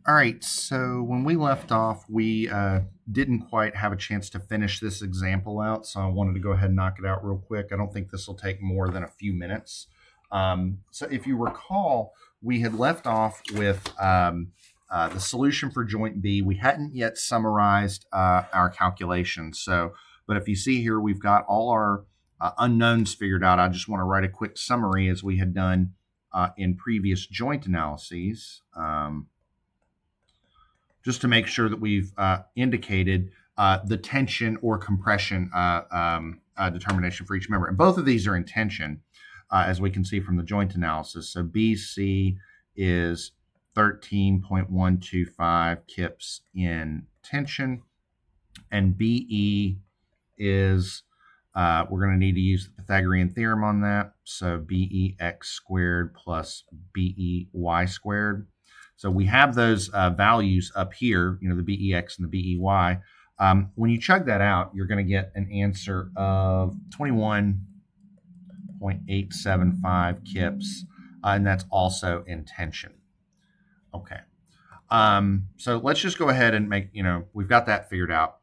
All right, so when we left off, we didn't quite have a chance to finish this example out, so I wanted to go ahead and knock it out real quick. I don't think this will take more than a few minutes. So if you recall, we had left off with the solution for joint B. We hadn't yet summarized our calculations. But if you see here, we've got all our unknowns figured out. I just want to write a quick summary as we had done in previous joint analyses. Just to make sure that we've indicated the tension or compression determination for each member. And both of these are in tension, as we can see from the joint analysis. So BC is 13.125 kips in tension, and BE is, we're going to need to use the Pythagorean theorem on that. So BEX squared plus BEY squared. So we have those values up here, the BEX and the BEY. When you chug that out, you're going to get an answer of 21.875 kips, and that's also in tension. Okay. So let's just go ahead and make, we've got that figured out.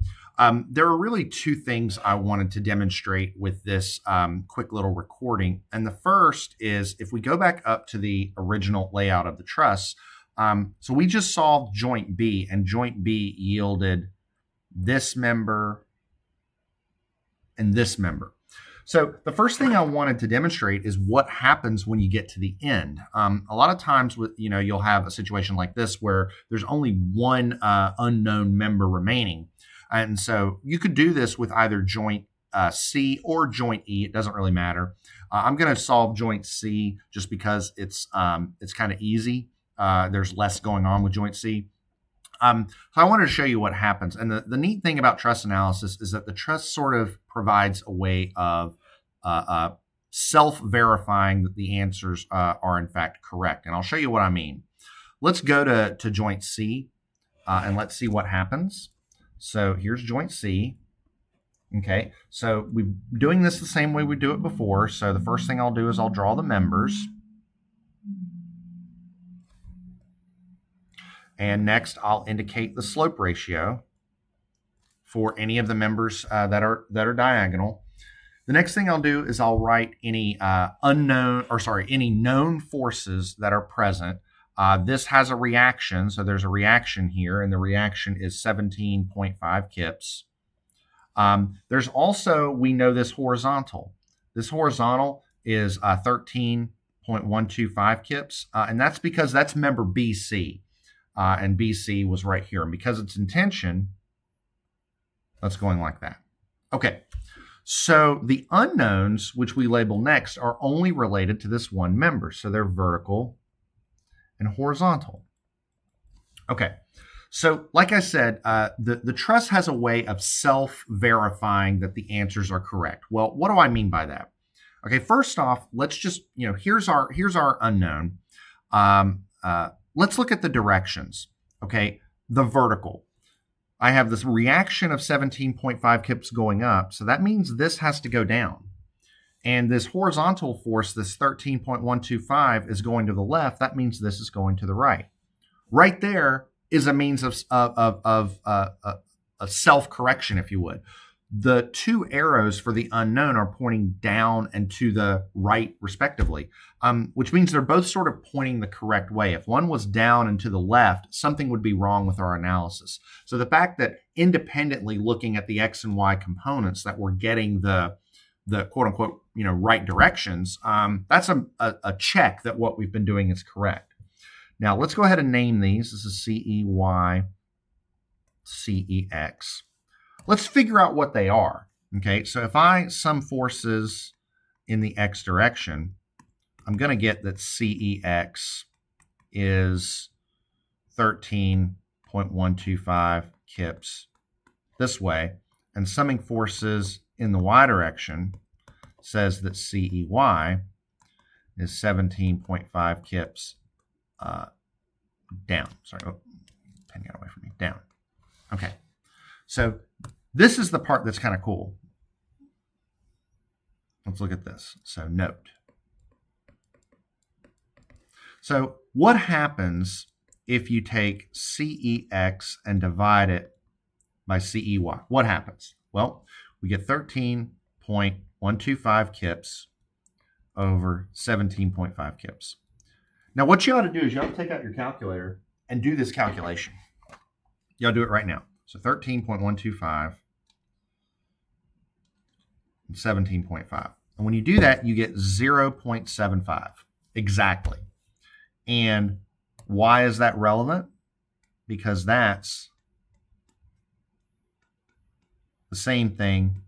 There are really two things I wanted to demonstrate with this quick little recording. And the first is if we go back up to the original layout of the truss, so we just solved joint B, and joint B yielded this member and this member. So the first thing I wanted to demonstrate is what happens when you get to the end. A lot of times, you'll have a situation like this where there's only one unknown member remaining. And so you could do this with either joint C or joint E. It doesn't really matter. I'm going to solve joint C just because it's kind of easy. There's less going on with joint C. So I wanted to show you what happens. And the neat thing about truss analysis is that the truss sort of provides a way of self-verifying that the answers are in fact correct. And I'll show you what I mean. Let's go to joint C and let's see what happens. So here's joint C. Okay, so we're doing this the same way we do it before. So the first thing I'll do is I'll draw the members. And next, I'll indicate the slope ratio for any of the members that are diagonal. The next thing I'll do is I'll write any any known forces that are present. This has a reaction, so there's a reaction here, and the reaction is 17.5 kips. There's also, we know this horizontal. This horizontal is 13.125 kips, and that's because that's member BC. And BC was right here. And because it's in tension, that's going like that. Okay, so the unknowns, which we label next, are only related to this one member. So they're vertical and horizontal. Okay, so like I said, the truss has a way of self-verifying that the answers are correct. Well, what do I mean by that? Okay, first off, let's just, here's our unknown. Let's look at the directions, okay? The vertical. I have this reaction of 17.5 kips going up, so that means this has to go down. And this horizontal force, this 13.125, is going to the left. That means this is going to the right. Right there is a means of self-correction, if you would. The two arrows for the unknown are pointing down and to the right, respectively, which means they're both sort of pointing the correct way. If one was down and to the left, something would be wrong with our analysis. So the fact that independently looking at the X and Y components that we're getting the quote unquote, right directions, that's a check that what we've been doing is correct. Now let's go ahead and name these. This is CEY, CEX. Let's figure out what they are. Okay, so if I sum forces in the X direction, I'm going to get that CEX is 13.125 kips this way, and summing forces in the Y direction says that CEY is 17.5 kips down. Sorry, pen got away from me. Down. Okay, so this is the part that's kind of cool. Let's look at this. So note. So what happens if you take CEX and divide it by CEY? What happens? Well, we get 13.125 kips over 17.5 kips. Now, what you ought to do is you ought to take out your calculator and do this calculation. You ought to do it right now. So 13.125 and 17.5. And when you do that, you get 0.75 exactly. And why is that relevant? Because that's the same thing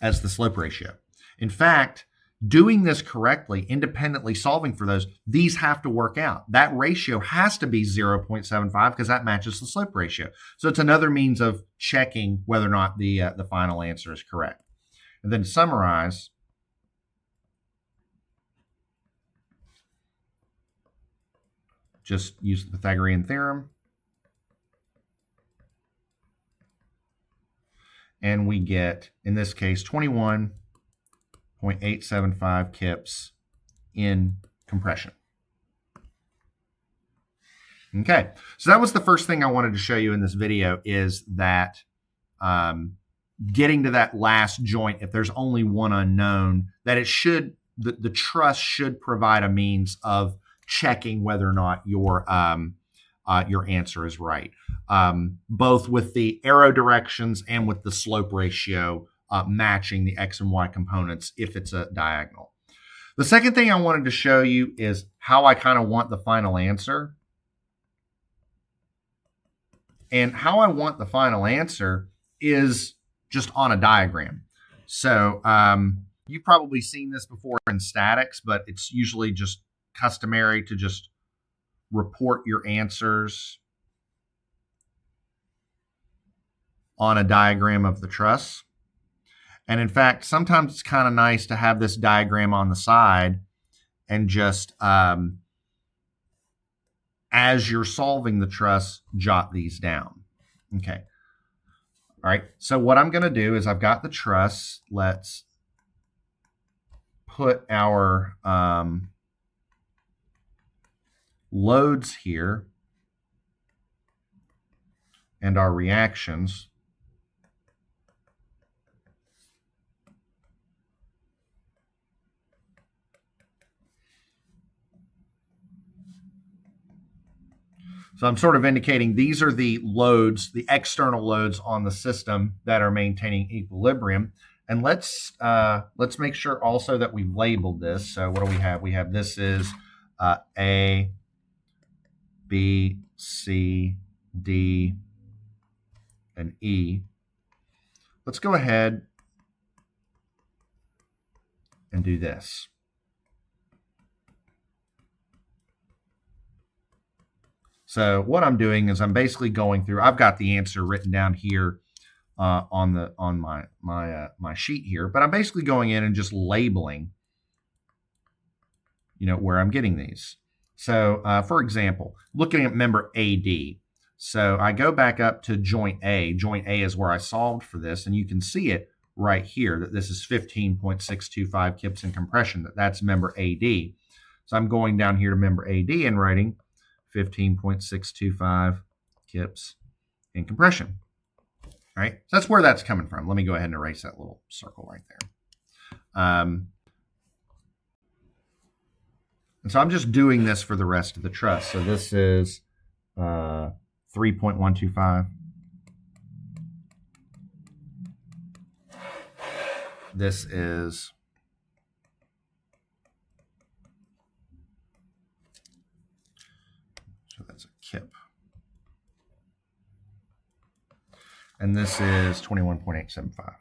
as the slope ratio. In fact, doing this correctly, independently solving for those, these have to work out. That ratio has to be 0.75 because that matches the slope ratio. So it's another means of checking whether or not the final answer is correct. And then to summarize, just use the Pythagorean theorem. And we get, in this case, 21.875 kips in compression. Okay, so that was the first thing I wanted to show you in this video, is that getting to that last joint, if there's only one unknown, that it should, the truss should provide a means of checking whether or not your answer is right, both with the arrow directions and with the slope ratio matching the X and Y components if it's a diagonal. The second thing I wanted to show you is how I kind of want the final answer. And how I want the final answer is just on a diagram. So you've probably seen this before in statics, but it's usually just customary to just report your answers on a diagram of the truss. And in fact, sometimes it's kind of nice to have this diagram on the side and just, as you're solving the truss, jot these down. Okay. All right. So what I'm going to do is I've got the truss. Let's put our loads here and our reactions. So I'm sort of indicating these are the loads, the external loads on the system that are maintaining equilibrium. And let's make sure also that we've labeled this. So what do we have? We have, this is A, B, C, D, and E. Let's go ahead and do this. So what I'm doing is I'm basically going through, I've got the answer written down here on my sheet here, but I'm basically going in and just labeling, where I'm getting these. So for example, looking at member AD. So I go back up to joint A. Joint A is where I solved for this, and you can see it right here that this is 15.625 kips in compression. That's member AD. So I'm going down here to member AD and writing 15.625 kips in compression. All right, so that's where that's coming from. Let me go ahead and erase that little circle right there. And so I'm just doing this for the rest of the truss. So this is 3.125. This is that's a kip. And this is 21.875.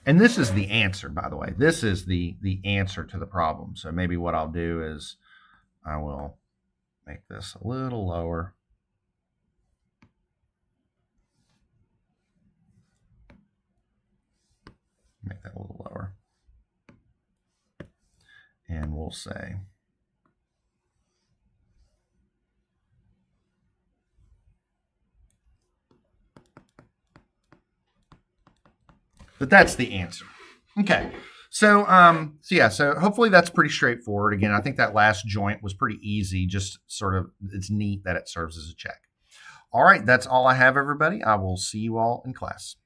And this is the answer, by the way. This is the answer to the problem. So maybe what I'll do is I will make this a little lower. Make that a little lower. And we'll say but that's the answer. Okay, So hopefully that's pretty straightforward. Again, I think that last joint was pretty easy. Just sort of, it's neat that it serves as a check. All right, that's all I have, everybody. I will see you all in class.